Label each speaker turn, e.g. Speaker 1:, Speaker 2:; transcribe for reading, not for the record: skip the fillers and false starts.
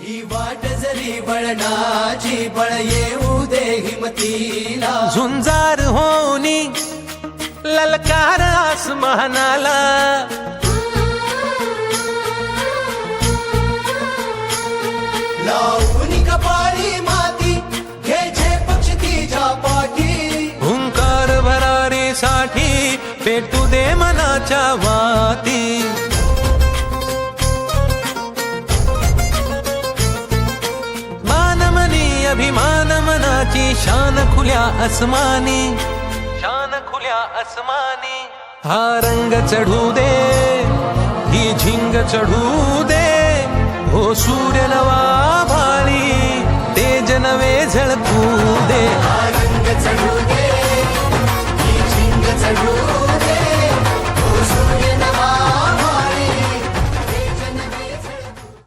Speaker 1: ही वाट जरी बळणाची बळ येऊ दे हिमतीला
Speaker 2: झुंजार होनी ललकार आसमानाला
Speaker 1: लावून कपाळी माती घ्यायचे पक्ष तिच्या पाठी
Speaker 2: हुंकार भरारीसाठी पेटू दे मनाच्या वाती मानमनी अभिमान मनाची शान खुल्या आसमानी शान खुल्या आसमानी हा रंग चढू दे ही झिंग चढू दे हो सूर्य नवा भाळी तेज नवे झळकू दे
Speaker 1: रंग चढू